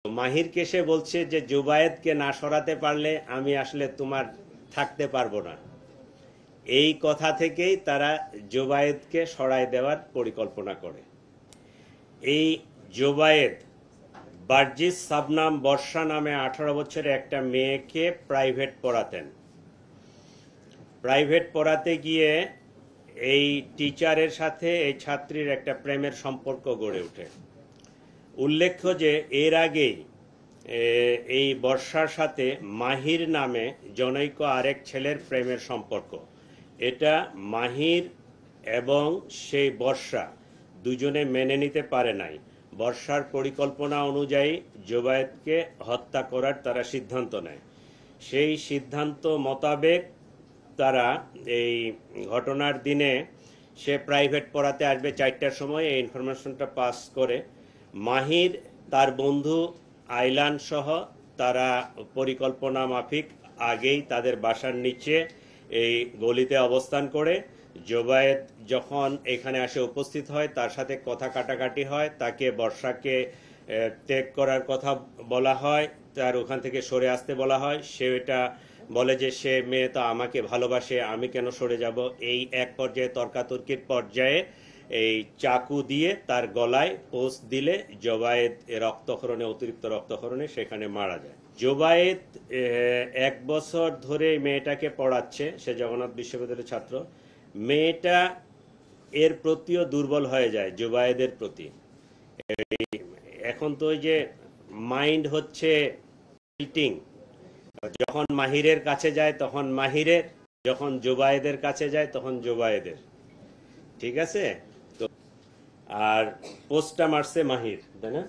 মাহিরকে সে বলছে যে জুবায়েদকে না সরাতে পারলে আমি আসলে তোমার থাকতে পারবো না। এই কথা থেকেই তারা জুবায়েদকে সরায় দেওয়ার পরিকল্পনা করে। এই জুবায়েদ বার্জিস সাবনাম বর্ষা নামে 18 বছরের একটা মেয়েকে প্রাইভেট পড়াতেন। প্রাইভেট পড়াতে গিয়ে এই টিচারের সাথে এই ছাত্রীর একটা প্রেমের সম্পর্ক গড়ে ওঠে। উল্লেখ্য যে এর আগেই এই বর্ষার সাথে মাহির নামে জনৈক আরেক ছেলের প্রেমের সম্পর্ক। এটা মাহির এবং সেই বর্ষা দুজনে মেনে নিতে পারে নাই। বর্ষার পরিকল্পনা অনুযায়ী জুবায়েদকে হত্যা করার তারা সিদ্ধান্ত নেয়। সেই সিদ্ধান্ত মোতাবেক তারা এই ঘটনার দিনে সে প্রাইভেট পড়াতে আসবে 4টার সময় এই ইনফরমেশনটা পাস করে মাহির তার বন্ধু আইলান সহ তারা পরিকল্পনা মাফিক আগেই তাদের বাসার নিচে এই গলিতে অবস্থান করে। জুবায়েদ যখন এখানে আসে উপস্থিত হয় তার সাথে কথা কাটাকাটি হয়, তাকে বর্ষাকে ত্যাগ করার কথা বলা হয়, তার ওখান থেকে সরে আসতে বলা হয়। সে এটা বলে যে সে মেয়ে তো আমাকে ভালোবাসে, আমি কেন সরে যাব। এই এক পর্যায়ে তর্কাতর্কির পর্যায়ে এই চাকু দিয়ে তার গলায় পোস্ট দিলে জুবায়েদ রক্তক্ষরণে অতিরিক্ত রক্তক্ষরণে সেখানে মারা যায়। জুবায়েদ 1 বছর ধরে মেয়েটাকে পড়াচ্ছে, সে জগন্নাথ বিশ্ববিদ্যালয়ের ছাত্র। মেয়েটা এর প্রতিও দুর্বল হয়ে যায় জুবায়েদের প্রতি। এখন তো ওই যে মাইন্ড হচ্ছে টিল্টিং, যখন মাহিরের কাছে যায় তখন মাহিরের, যখন জুবায়েদের কাছে যায় তখন জুবায়েদের। ঠিক আছে, তো আর পোস্টটা মারছে মাহির, তাই না?